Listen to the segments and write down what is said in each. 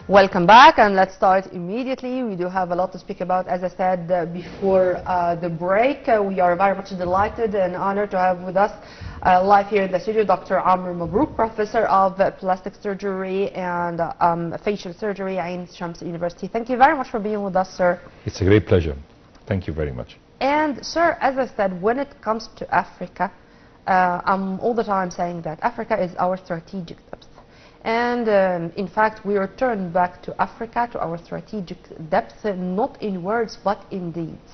Welcome back, and let's start immediately. We do have a lot to speak about. As I said before the break, we are very much delighted and honored to have with us live here in the studio Dr. Amr Mabrouk, Professor of Plastic Surgery and Facial Surgery at Ain Shams University. Thank you very much for being with us, sir. It's a great pleasure. Thank you very much. And, sir, as I said, when it comes to Africa, I'm all the time saying that Africa is our strategic depth. And in fact, we return back to Africa, to our strategic depth, not in words but in deeds.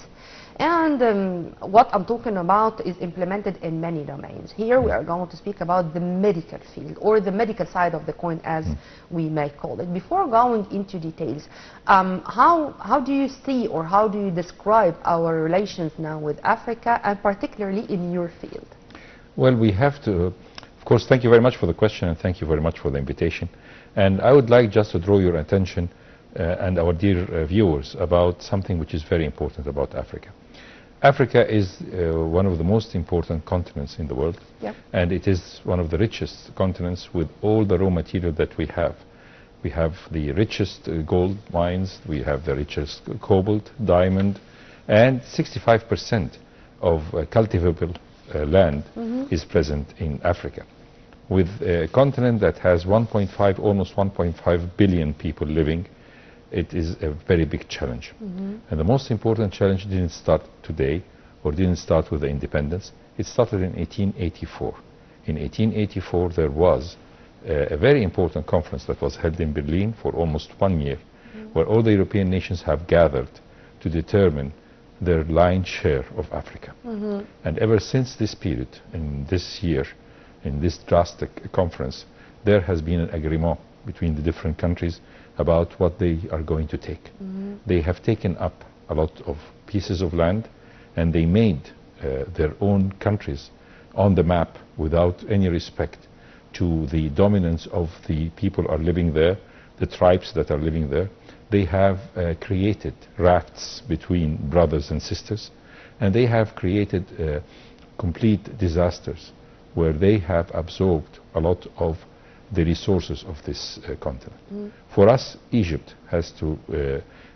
And what I'm talking about is implemented in many domains. Here we are going to speak about the medical field, or the medical side of the coin, as we may call it. Before going into details, how do you see, or how do you describe our relations now with Africa, and particularly in your field? Well, we have to, of course, thank you very much for the question, and thank you very much for the invitation. And I would like just to draw your attention and our dear viewers about something which is very important about Africa. Africa is one of the most important continents in the world, and it is one of the richest continents with all the raw material that we have. We have the richest gold mines, we have the richest cobalt, diamond, and 65% of cultivable land is present in Africa. With a continent that has 1.5, almost 1.5 billion people living, it is a very big challenge. And the most important challenge didn't start today, or didn't start with the independence. It started in 1884. In 1884 there was a very important conference that was held in Berlin for almost 1 year, where all the European nations have gathered to determine their lion's share of Africa. And ever since this period, in this year, in this drastic conference, there has been an agreement between the different countries about what they are going to take. They have taken up a lot of pieces of land, and they made their own countries on the map without any respect to the dominance of the people are living there, the tribes that are living there. They have created rafts between brothers and sisters, and they have created complete disasters where they have absorbed a lot of the resources of this continent. For us, Egypt has to,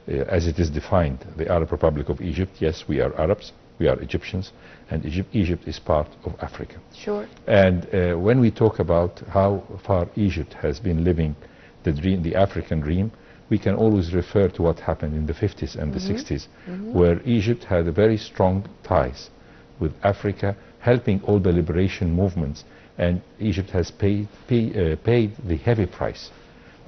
as it is defined, the Arab Republic of Egypt, yes, we are Arabs, we are Egyptians, and Egypt is part of Africa. Sure. And when we talk about how far Egypt has been living the dream, the African dream, we can always refer to what happened in the 50s and the 60s, where Egypt had a very strong ties with Africa, helping all the liberation movements, and Egypt has paid the heavy price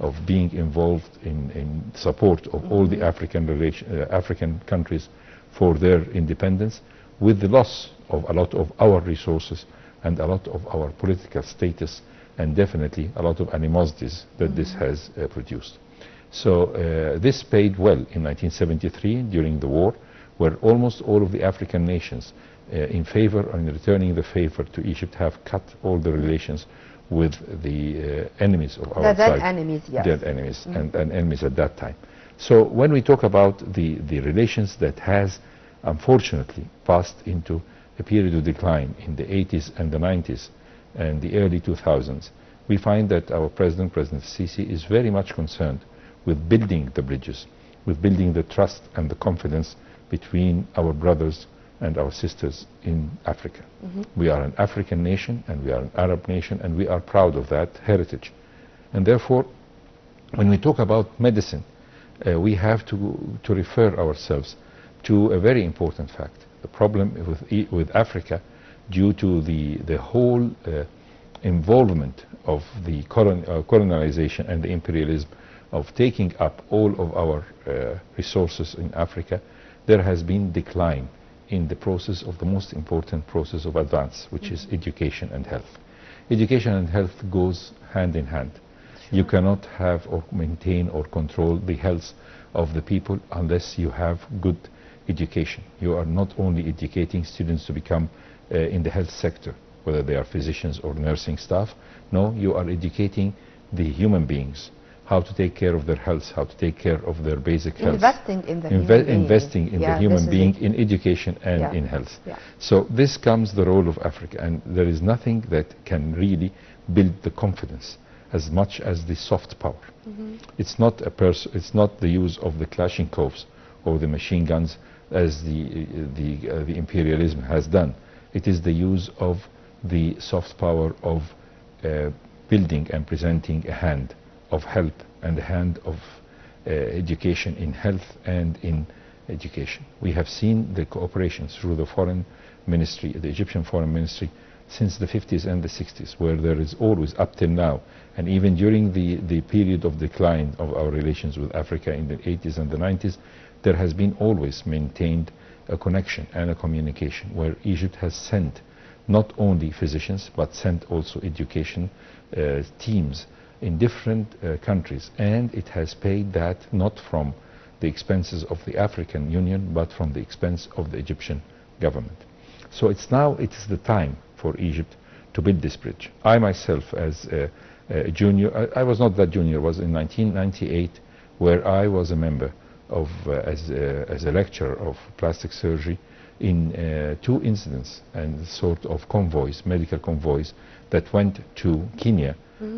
of being involved in support of all the African countries for their independence, with the loss of a lot of our resources and a lot of our political status, and definitely a lot of animosities that this has produced. So this paid well in 1973 during the war, where almost all of the African nations in favor and returning the favor to Egypt have cut all the relations with the enemies of our side. Enemies, yes. Dead enemies and enemies at that time. So when we talk about the relations that has unfortunately passed into a period of decline in the 80s and the 90s and the early 2000s, we find that our President Sisi, is very much concerned with building the bridges, with building the trust and the confidence between our brothers and our sisters in Africa. We are an African nation, and we are an Arab nation, and we are proud of that heritage. And therefore, when we talk about medicine, we have to refer ourselves to a very important fact. The problem with Africa, due to the whole involvement of the colonization and the imperialism of taking up all of our resources in Africa, there has been decline in the process of the most important process of advance, which is education and health. Education and health goes hand in hand. You cannot have or maintain or control the health of the people unless you have good education. You are not only educating students to become in the health sector, whether they are physicians or nursing staff. No, you are educating the human beings, how to take care of their health, how to take care of their basic health. Investing in the human being. Investing in the human being, in education and in health. So this comes the role of Africa, and there is nothing that can really build the confidence as much as the soft power. It's not the use of the Kalashnikovs or the machine guns as the imperialism has done. It is the use of the soft power of building and presenting a hand of help and a hand of education in health and in education. We have seen the cooperation through the foreign ministry, the Egyptian foreign ministry, since the 50s and the 60s, where there is always, up till now, and even during the period of decline of our relations with Africa in the 80s and the 90s, there has been always maintained a connection and a communication where Egypt has sent not only physicians but sent also education teams in different countries, and it has paid that not from the expenses of the African Union but from the expense of the Egyptian government. So it is the time for Egypt to build this bridge. I myself, as a junior, I was not that junior, was in 1998, where I was a member of, as a lecturer of plastic surgery in 2 incidents and sort of convoys, medical convoys, that went to Kenya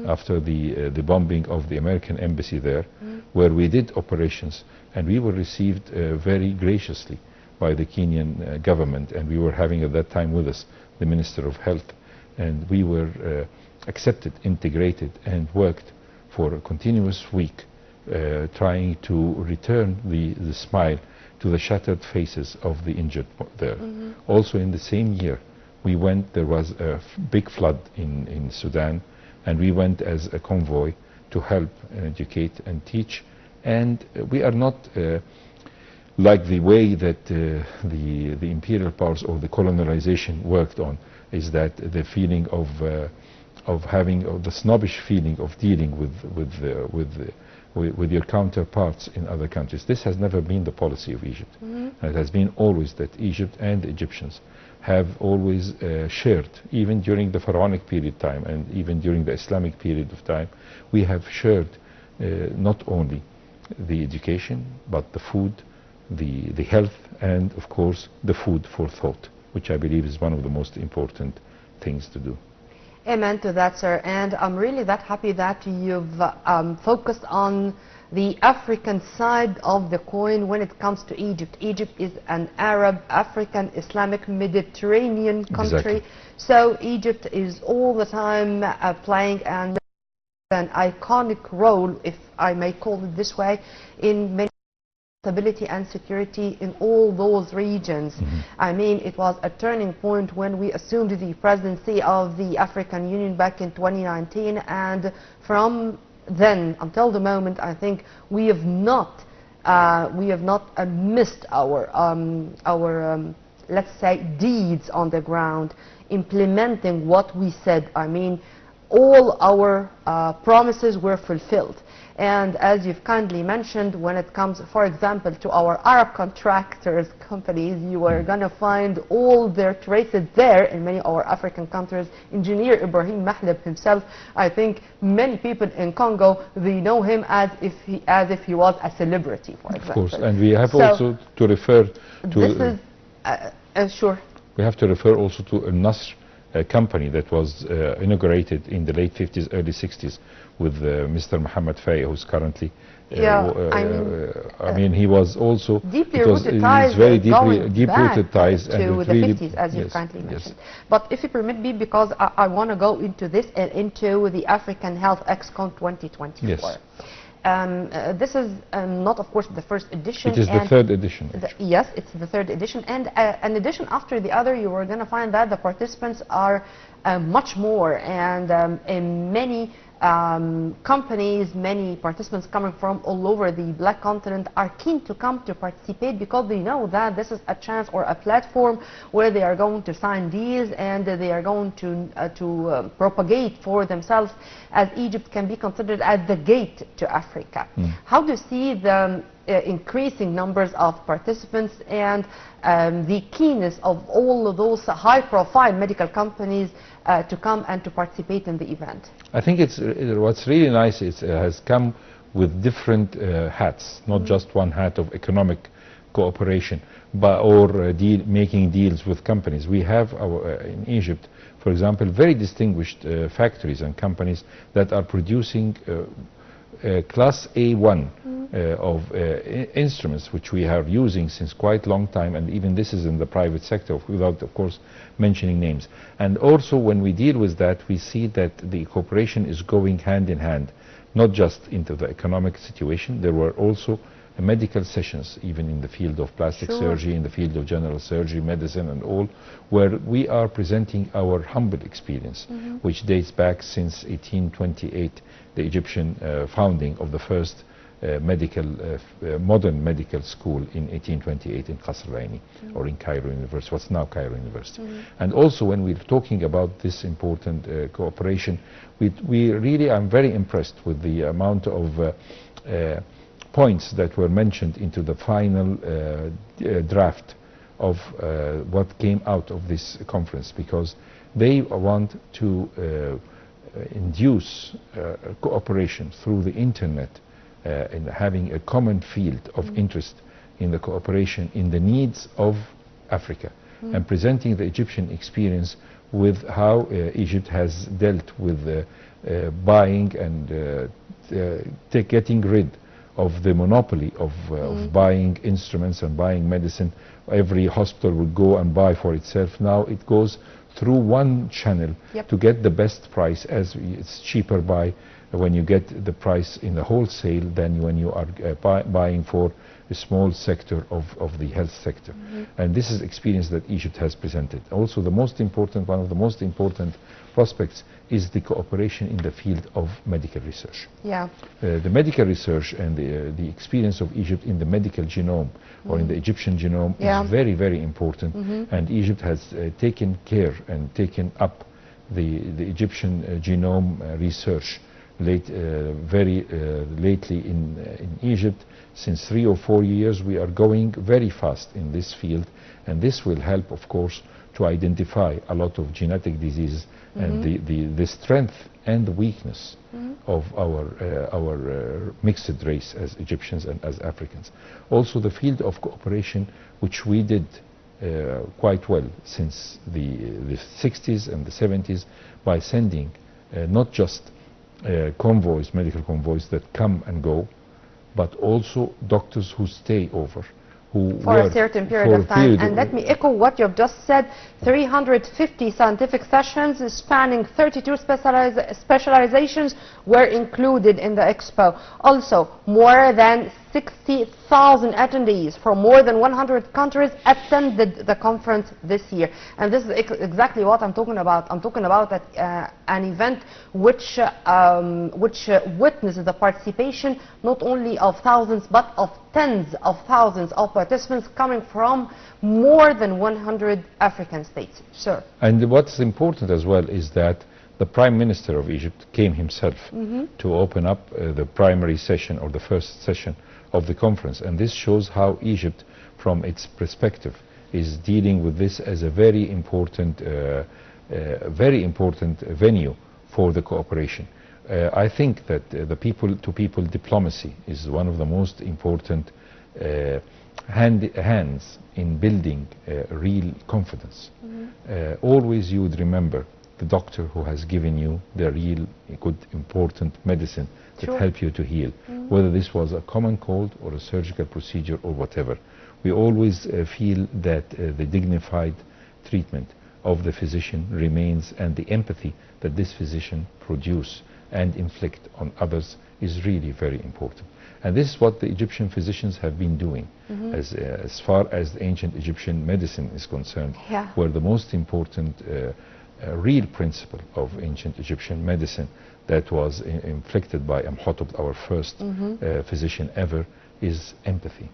after the bombing of the American embassy there, where we did operations, and we were received very graciously by the Kenyan government, and we were having at that time with us the Minister of Health, and we were accepted, integrated, and worked for a continuous week trying to return the smile to the shattered faces of the injured there. Also in the same year we went, there was a big flood in Sudan, and we went as a convoy to help and educate and teach, and we are not like the way that the imperial powers or the colonization worked on, is that the feeling of having the snobbish feeling of dealing with your counterparts in other countries. This has never been the policy of Egypt. And it has been always that Egypt and the Egyptians have always shared, even during the pharaonic period time and even during the Islamic period of time, we have shared not only the education but the food, the health, and of course the food for thought, which I believe is one of the most important things to do. Amen to that, sir. And I'm really that happy that you've focused on the African side of the coin when it comes to Egypt. Egypt is an Arab, African, Islamic, Mediterranean country. Exactly. So Egypt is all the time playing an iconic role, if I may call it this way, in many stability and security in all those regions. I mean, it was a turning point when we assumed the presidency of the African Union back in 2019, and from then until the moment, I think we have not missed our let's say deeds on the ground, implementing what we said. I mean, all our promises were fulfilled. And as you've kindly mentioned, when it comes, for example, to our Arab contractors companies, you are going to find all their traces there in many of our African countries. Engineer Ibrahim Mahleb himself, I think many people in Congo, they know him as if he was a celebrity, for example. Of course, and we have also to refer to... This is, sure. We have to refer also to a Nasr company that was inaugurated in the late 50s, early 60s with Mr. Mohammed Faye, who's currently I mean, he was also deeply rooted ties, very deep rooted ties to the 50s, as you kindly mentioned. But if you permit me, because I want to go into this and into the African Health ExCon 2024. Yes. This is not, of course, the first edition. It is the 3rd edition. Yes, it's the 3rd edition. And an edition after the other, you are going to find that the participants are much more, and in many companies, many participants coming from all over the Black continent are keen to come to participate, because they know that this is a chance or a platform where they are going to sign deals, and they are going to propagate for themselves, as Egypt can be considered as the gate to Africa. How do you see the increasing numbers of participants and the keenness of all of those high-profile medical companies to come and to participate in the event? I think what's really nice is it has come with different hats, not just one hat of economic cooperation or making deals with companies. We have in Egypt, for example, very distinguished factories and companies that are producing class A1 of instruments, which we are using since quite a long time, and even this is in the private sector, without, of course, mentioning names. And also, when we deal with that, we see that the cooperation is going hand in hand, not just into the economic situation. There were also medical sessions, even in the field of plastic surgery, in the field of general surgery, medicine and all, where we are presenting our humble experience, which dates back since 1828, the Egyptian founding of the first modern medical school in 1828 in Qasr al-Aini, or in Cairo University, what's now Cairo University. And also, when we're talking about this important cooperation, we really, I'm very impressed with the amount of points that were mentioned into the final draft of what came out of this conference, because they want to induce cooperation through the internet, in having a common field of interest in the cooperation in the needs of Africa, and presenting the Egyptian experience with how Egypt has dealt with buying and getting rid of the monopoly of buying instruments and buying medicine. Every hospital would go and buy for itself. Now it goes through one channel to get the best price, as it's cheaper when you get the price in the wholesale than when you are buying for a small sector of the health sector. And this is experience that Egypt has presented. Also, the most important, one of the most important prospects is the cooperation in the field of medical research. The medical research and the experience of Egypt in the medical genome, or in the Egyptian genome, is very, very important. And Egypt has taken care and taken up the Egyptian genome research very lately in Egypt. Since 3 or 4 years, we are going very fast in this field, and this will help, of course, to identify a lot of genetic diseases and the strength and the weakness of our mixed race as Egyptians and as Africans. Also, the field of cooperation, which we did quite well since the 60s and the 70s, by sending not just convoys, medical convoys that come and go, but also doctors who stay over, who for a certain period of time. And let me echo what you've just said. 350 scientific sessions spanning 32 specializations were included in the expo. Also, more than 60,000 attendees from more than 100 countries attended the conference this year. And this is exactly what I'm talking about. I'm talking about that, an event which witnesses the participation not only of thousands but of tens of thousands of participants coming from more than 100 African states. Sir. And what's important as well is that the Prime Minister of Egypt came himself to open up the primary session, or the first session of the conference. And this shows how Egypt, from its perspective, is dealing with this as a very important venue for the cooperation. I think that the people-to-people diplomacy is one of the most important hands in building real confidence. Always you would remember the doctor who has given you the real good, important medicine that help you to heal, whether this was a common cold or a surgical procedure or whatever. We always feel that the dignified treatment of the physician remains, and the empathy that this physician produce and inflict on others is really very important. And this is what the Egyptian physicians have been doing as far as the ancient Egyptian medicine is concerned, where the most important real principle of ancient Egyptian medicine that was inflicted by Amhotep, our first physician ever, is empathy.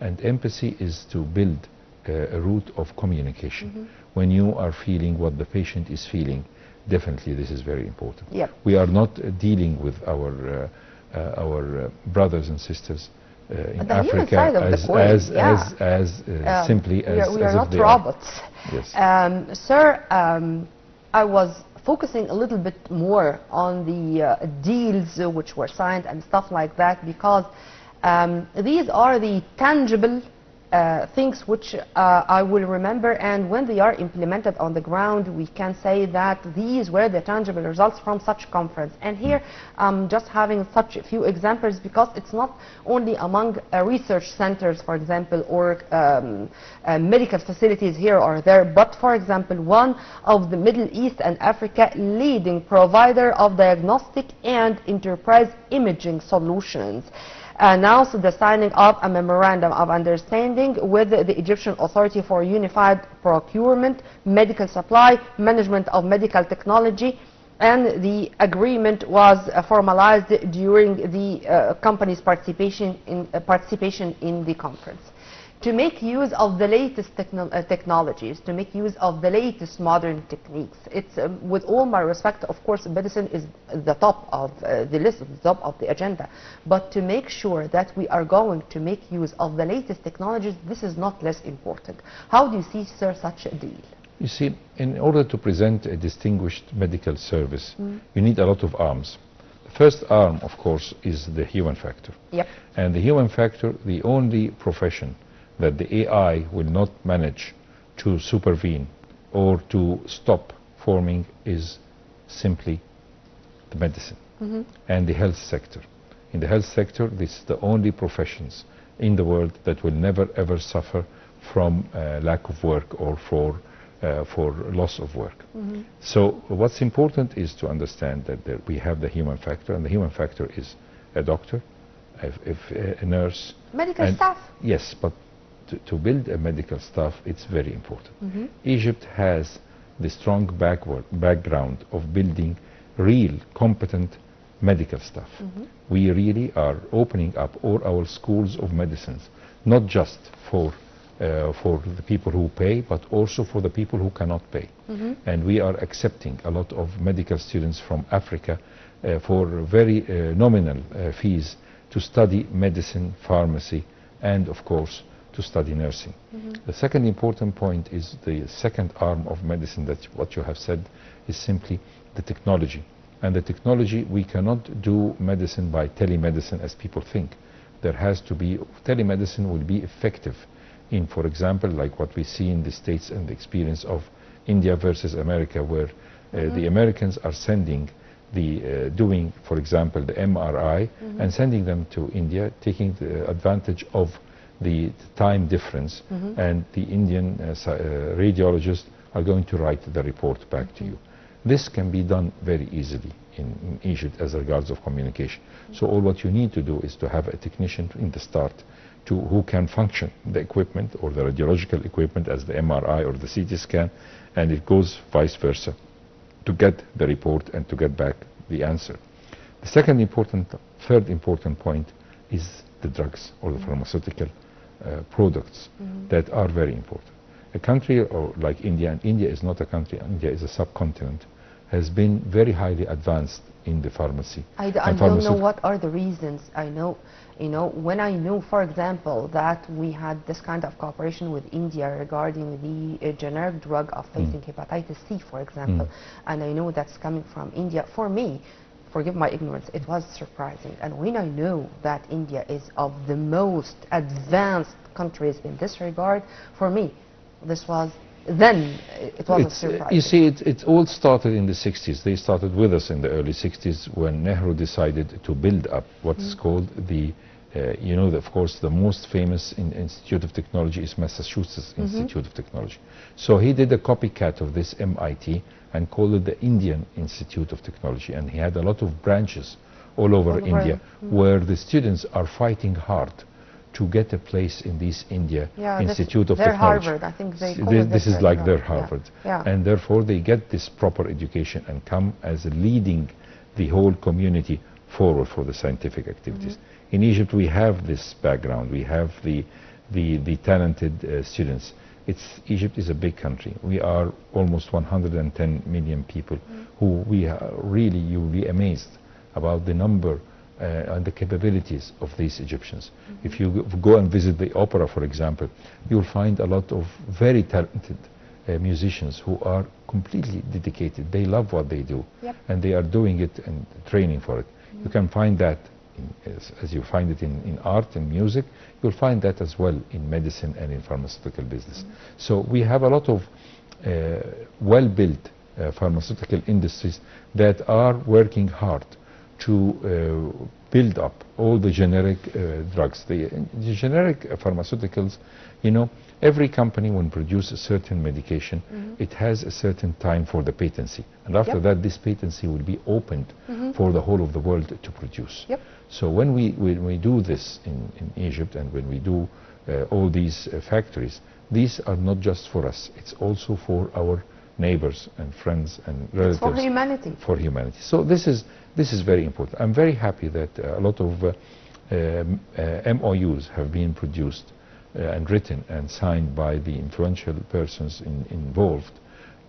And empathy is to build a route of communication. When you are feeling what the patient is feeling, definitely this is very important. We are not dealing with our brothers and sisters in Africa as simply as we are not if robots. Sir, I was focusing a little bit more on the deals which were signed and stuff like that, because these are the tangible things which I will remember, and when they are implemented on the ground, we can say that these were the tangible results from such conference. And here I'm just having such a few examples, because it's not only among research centers, for example, or medical facilities here or there, but for example, one of the Middle East and Africa leading provider of diagnostic and enterprise imaging solutions announced the signing of a memorandum of understanding with the Egyptian Authority for Unified Procurement, Medical Supply, Management of Medical Technology, and the agreement was formalized during the company's participation in the conference. To make use of the latest technologies, to make use of the latest modern techniques. It's, with all my respect, of course, medicine is the top of the list, the top of the agenda. But to make sure that we are going to make use of the latest technologies, this is not less important. How do you see, sir, such a deal? You see, in order to present a distinguished medical service, you need a lot of arms. The first arm, of course, is the human factor. Yep. And the human factor, the only profession that the AI will not manage to supervene or to stop forming is simply the medicine and the health sector. In the health sector, this is the only professions in the world that will never ever suffer from lack of work or for loss of work. So what's important is to understand that we have the human factor, and the human factor is a doctor, a nurse. Medical staff. Yes, but to build a medical staff, it's very important. Egypt has the strong background of building real, competent medical staff. We really are opening up all our schools of medicines, not just for the people who pay, but also for the people who cannot pay. And we are accepting a lot of medical students from Africa for very nominal fees to study medicine, pharmacy, and of course to study nursing. The second important point is the second arm of medicine, that what you have said is simply the technology. And the technology, we cannot do medicine by telemedicine as people think. There has to be, telemedicine will be effective in, for example, like what we see in the States and the experience of India versus America, where the Americans are sending doing, for example, the MRI and sending them to India, taking the advantage of the time difference, and the Indian radiologists are going to write the report back to you. This can be done very easily in Egypt as regards of communication. So all what you need to do is to have a technician in the start who can function the equipment or the radiological equipment as the MRI or the CT scan, and it goes vice versa to get the report and to get back the answer. The third important point is the drugs or the pharmaceutical products that are very important. A country like India, and India is not a country, India is a subcontinent, has been very highly advanced in the pharmacy. I don't know what are the reasons. I know, when I knew, for example, that we had this kind of cooperation with India regarding the generic drug of facing hepatitis C, for example, and I know that's coming from India, for me, forgive my ignorance, it was surprising. And when I know that India is of the most advanced countries in this regard, for me, this was, then it was a surprise. You see, it all started in the 60s. They started with us in the early 60s when Nehru decided to build up what's called the, of course, the most famous Institute of Technology is Massachusetts Institute of Technology. So he did a copycat of this MIT and called it the Indian Institute of Technology. And he had a lot of branches all over India where the students are fighting hard to get a place in this India Institute of Technology. Harvard, I think they call this is like their Harvard. And therefore they get this proper education and come as leading the whole community forward for the scientific activities. In Egypt we have this background, we have the talented students. Egypt is a big country. We are almost 110 million people who you'll be amazed about the number and the capabilities of these Egyptians. If you go and visit the opera, for example, you'll find a lot of very talented musicians who are completely dedicated. They love what they do, and they are doing it and training for it. You can find that as you find it in art and music, you'll find that as well in medicine and in pharmaceutical business. So we have a lot of well-built pharmaceutical industries that are working hard to build up all the generic drugs. The generic pharmaceuticals, you know, every company when produces a certain medication, it has a certain time for the patency. And after that, this patency will be opened for the whole of the world to produce. So when we do this in Egypt, and when we do all these factories, these are not just for us, it's also for our neighbors and friends and relatives. It's for humanity. For humanity. So this is very important. I'm very happy that a lot of MOUs have been produced and written and signed by the influential persons involved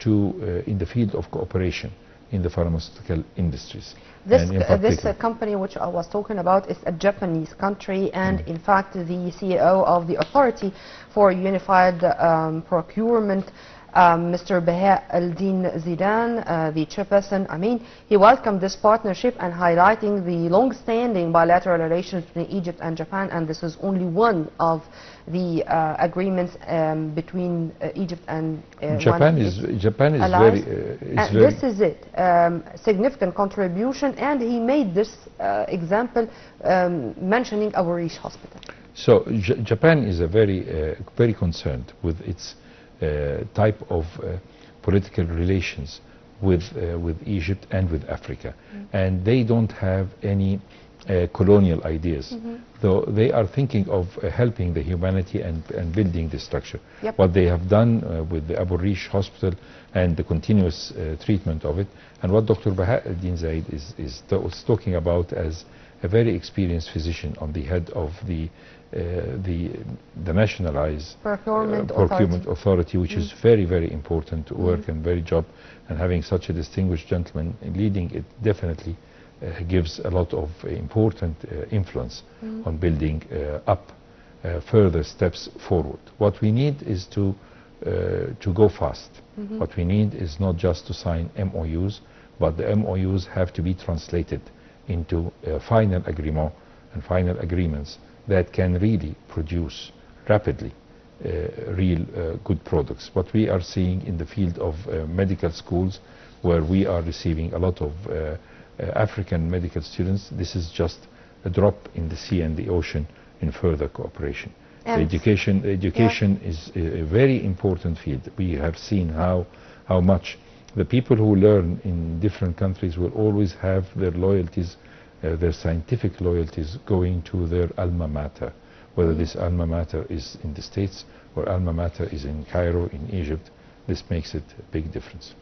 in the field of cooperation in the pharmaceutical industries. This company which I was talking about is a Japanese country, and in fact the CEO of the Authority for Unified Procurement, Mr. Baha al-Din Zidane, the chairperson, he welcomed this partnership and highlighting the long-standing bilateral relations between Egypt and Japan, and this is only one of the agreements between Egypt and Japan. Japan is allies. very this is it, significant contribution, and he made this example mentioning our Rish hospital. So Japan is very concerned with its type of political relations with Egypt and with Africa, and they don't have any colonial ideas, though they are thinking of helping the humanity and building the structure. What they have done with the Abu Rish hospital and the continuous treatment of it, and what Dr. Baha al-Din Zaid is talking about as a very experienced physician on the head of the nationalized procurement authority, which is very important work and very job, and having such a distinguished gentleman leading it definitely gives a lot of important influence on building up further steps forward. What we need is to go fast. What we need is not just to sign MOUs, but the MOUs have to be translated into final agreement and final agreements that can really produce rapidly real good products. What we are seeing in the field of medical schools, where we are receiving a lot of African medical students, this is just a drop in the sea and the ocean in further cooperation. The education is a very important field. We have seen how much the people who learn in different countries will always have their loyalties, their scientific loyalties going to their alma mater, whether this alma mater is in the States or alma mater is in Cairo, in Egypt. This makes it a big difference.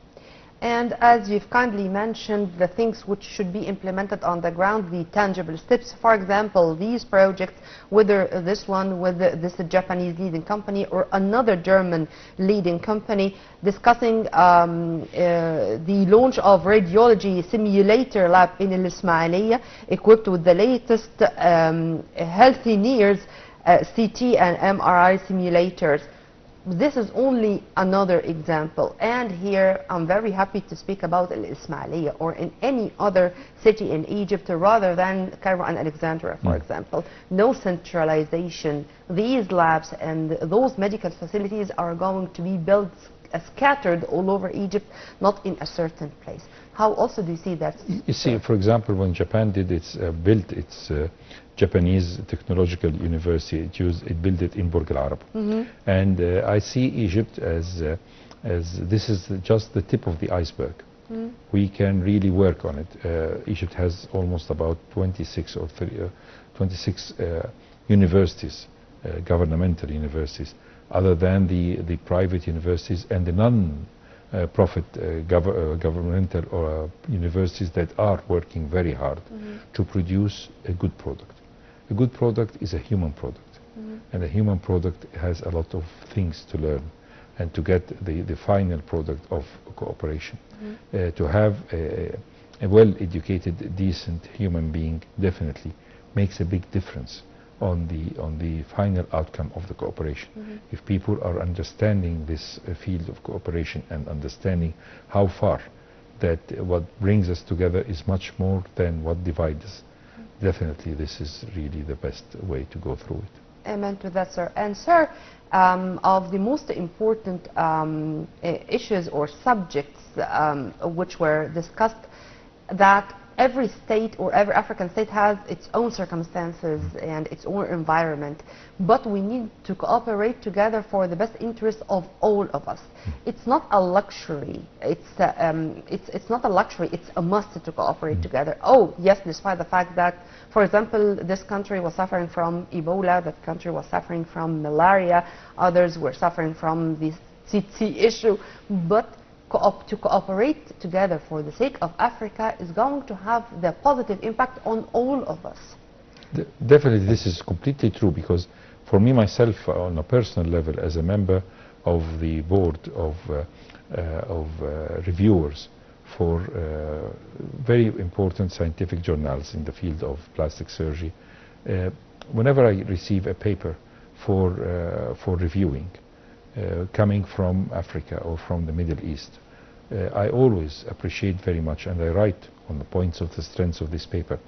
And as you've kindly mentioned, the things which should be implemented on the ground, the tangible steps, for example, these projects, whether this one with this Japanese leading company or another German leading company, discussing the launch of radiology simulator lab in Al Ismailia, equipped with the latest healthy nears CT and MRI simulators. This is only another example, and here I'm very happy to speak about Al Ismailia or in any other city in Egypt rather than Cairo and Alexandria, for example. No centralization. These labs and those medical facilities are going to be built scattered all over Egypt, not in a certain place. How also do you see that? You see, for example, when Japan did built its Japanese Technological University, it built it in Burj Al Arab, and I see Egypt as this is just the tip of the iceberg. We can really work on it. Egypt has almost about 26 universities, governmental universities, other than the private universities and the non-profit governmental or universities that are working very hard to produce a good product. A good product is a human product, and a human product has a lot of things to learn and to get the final product of cooperation. To have a well-educated, decent human being definitely makes a big difference on the final outcome of the cooperation. If people are understanding this field of cooperation and understanding how far that what brings us together is much more than what divides us. definitely this is really the best way to go through it. Amen to that, sir. And sir, of the most important issues or subjects which were discussed, that every state or every African state has its own circumstances and its own environment, but we need to cooperate together for the best interest of all of us. It's not a luxury. It's not a luxury. It's a must to cooperate together. Oh yes, despite the fact that, for example, this country was suffering from Ebola, that country was suffering from malaria, others were suffering from the tsetse issue, but to cooperate together for the sake of Africa is going to have the positive impact on all of us. Definitely, this is completely true, because for me myself, on a personal level, as a member of the board of reviewers for very important scientific journals in the field of plastic surgery, whenever I receive a paper for reviewing, coming from Africa or from the Middle East, I always appreciate very much, and I write on the points of the strengths of this paper.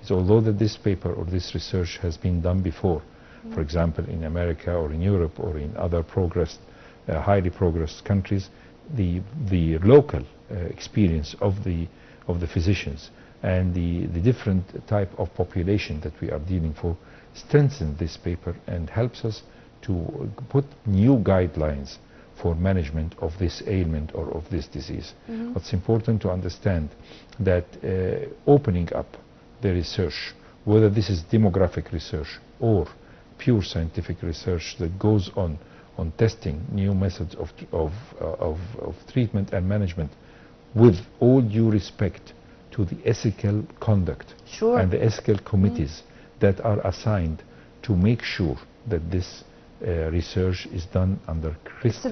It's although that this paper or this research has been done before, for example in America or in Europe or in other highly progressed countries, the local experience of the physicians and the different type of population that we are dealing for strengthens this paper and helps us to put new guidelines for management of this ailment or of this disease. It's important to understand that opening up the research, whether this is demographic research or pure scientific research that goes on testing new methods of treatment and management, with all due respect to the ethical conduct and the ethical committees that are assigned to make sure that this research is done under crystal,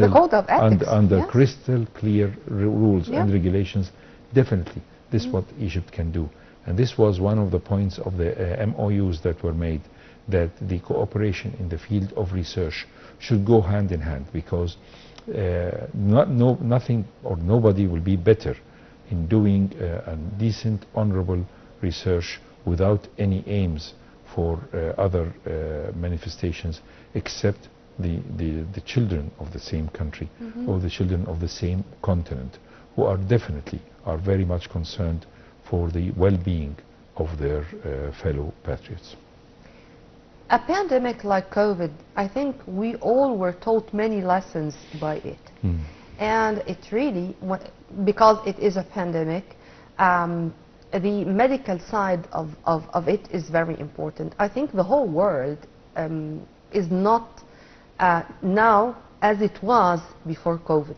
crystal clear rules and regulations. Definitely, this is what Egypt can do. And this was one of the points of the MOUs that were made, that the cooperation in the field of research should go hand in hand, because nothing or nobody will be better in doing a decent, honorable research without any aims for other manifestations, except the children of the same country or the children of the same continent, who are definitely very much concerned for the well-being of their fellow patriots. A pandemic like COVID, I think we all were taught many lessons by it. And it really, because it is a pandemic, the medical side of it is very important. I think the whole world is not now as it was before COVID.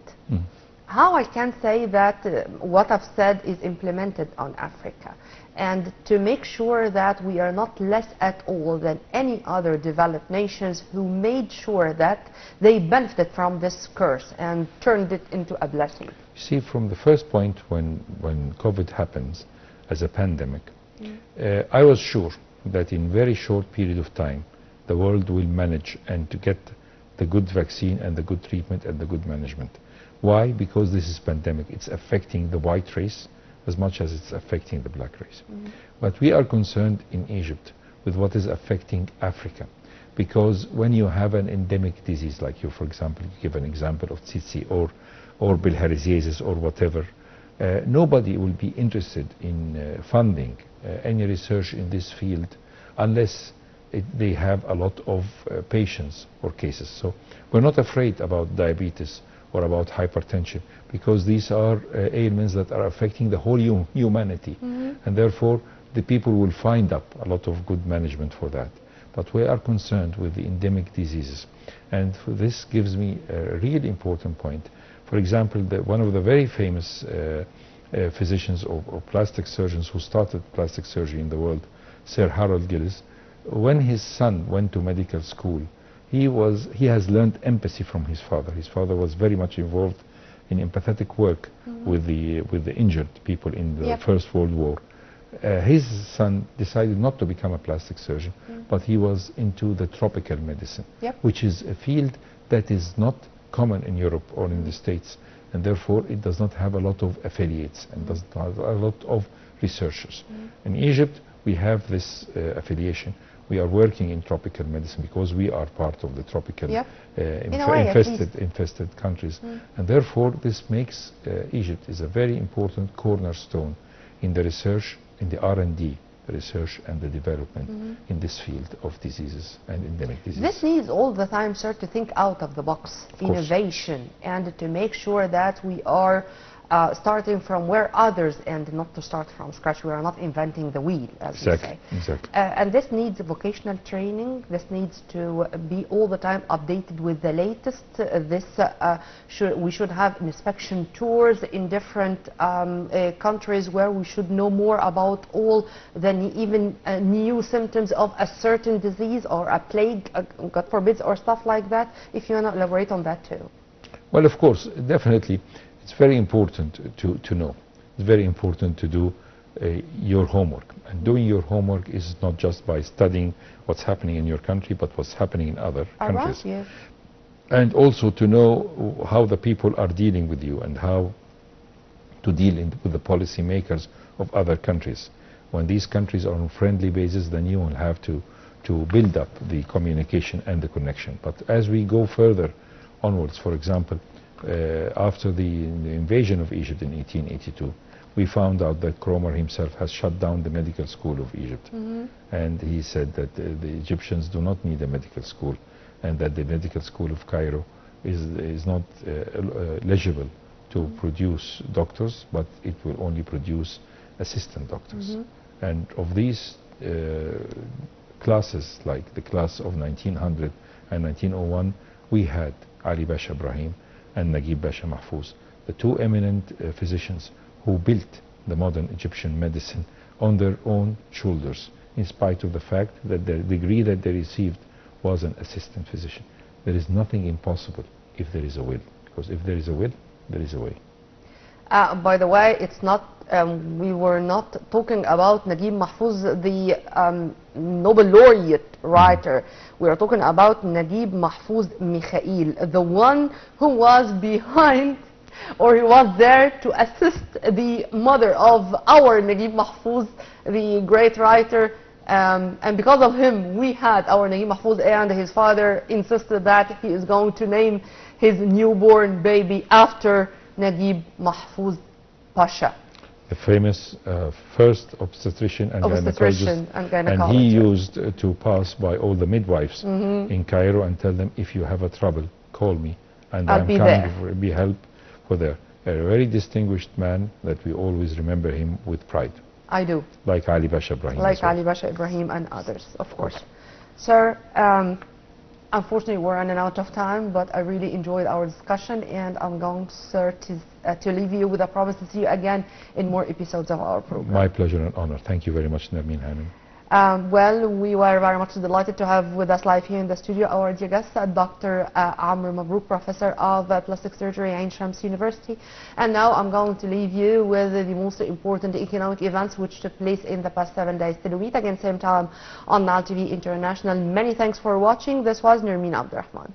How I can say that what I've said is implemented on Africa, and to make sure that we are not less at all than any other developed nations who made sure that they benefited from this curse and turned it into a blessing. See, from the first point when COVID happens as a pandemic, I was sure that in very short period of time the world will manage and to get the good vaccine and the good treatment and the good management. Why? Because this is pandemic. It's affecting the white race as much as it's affecting the black race. But we are concerned in Egypt with what is affecting Africa, because when you have an endemic disease, like you, for example, you give an example of tsetse or bilharziasis or whatever, nobody will be interested in funding any research in this field unless they have a lot of patients or cases. So we're not afraid about diabetes or about hypertension, because these are ailments that are affecting the whole humanity, and therefore the people will find up a lot of good management for that. But we are concerned with the endemic diseases, and this gives me a really important point. For example, one of the very famous physicians or plastic surgeons who started plastic surgery in the world, Sir Harold Gillis, when his son went to medical school, he has learned empathy from his father. His father was very much involved in empathetic work with the injured people in the First World War. His son decided not to become a plastic surgeon, but he was into the tropical medicine, which is a field that is not common in Europe or in the States, and therefore it does not have a lot of affiliates and does not have a lot of researchers. In Egypt, we have this affiliation. We are working in tropical medicine because we are part of the tropical infested countries. And therefore, this makes Egypt is a very important cornerstone in the research, in the R&D, research and the development in this field of diseases and endemic diseases. This needs all the time, sir, to think out of the box, innovation, and to make sure that we are starting from where others and not to start from scratch. We are not inventing the wheel, as we say. Exactly. And this needs vocational training. This needs to be all the time updated with the latest. We should have inspection tours in different countries where we should know more about all the even new symptoms of a certain disease or a plague, God forbid, or stuff like that. If you want to elaborate on that too. Well, of course, definitely. It's very important to know. It's very important to do your homework. And doing your homework is not just by studying what's happening in your country, but what's happening in other countries. Yes. And also to know how the people are dealing with you and how to deal with the policy makers of other countries. When these countries are on friendly basis, then you will have to build up the communication and the connection. But as we go further onwards, for example, after the invasion of Egypt in 1882, we found out that Cromer himself has shut down the medical school of Egypt. And he said that the Egyptians do not need a medical school, and that the medical school of Cairo is not eligible to produce doctors, but it will only produce assistant doctors. And of these classes, like the class of 1900 and 1901, we had Ali Pasha Ibrahim and Naguib Pasha Mahfouz, the two eminent physicians who built the modern Egyptian medicine on their own shoulders, in spite of the fact that the degree that they received was an assistant physician. There is nothing impossible if there is a will, because if there is a will, there is a way. By the way, it's not. We were not talking about Naguib Mahfouz, the Nobel laureate writer. We are talking about Naguib Mahfouz Mikhail, the one who was behind, or he was there to assist the mother of our Naguib Mahfouz, the great writer. And because of him, we had our Naguib Mahfouz, and his father insisted that he is going to name his newborn baby after Naguib Mahfouz Pasha, the famous first obstetrician and gynecologist. And he used to pass by all the midwives in Cairo and tell them, if you have a trouble, call me, and I'm coming to be help for there. A very distinguished man that we always remember him with pride. I do. Like Ali Pasha Ibrahim. Like Ali Pasha Ibrahim and others, of course. Sir, unfortunately, we're running out of time, but I really enjoyed our discussion, and I'm going, sir, to leave you with a promise to see you again in more episodes of our program. My pleasure and honor. Thank you very much, Nermine Hanum. Well, we were very much delighted to have with us live here in the studio our dear guest, Dr. Amr Mabrouk, Professor of Plastic Surgery at Ain Shams University. And now I'm going to leave you with the most important economic events which took place in the past 7 days. Till we meet again same time on Nile TV International. Many thanks for watching. This was Nermine AbdAlRahman.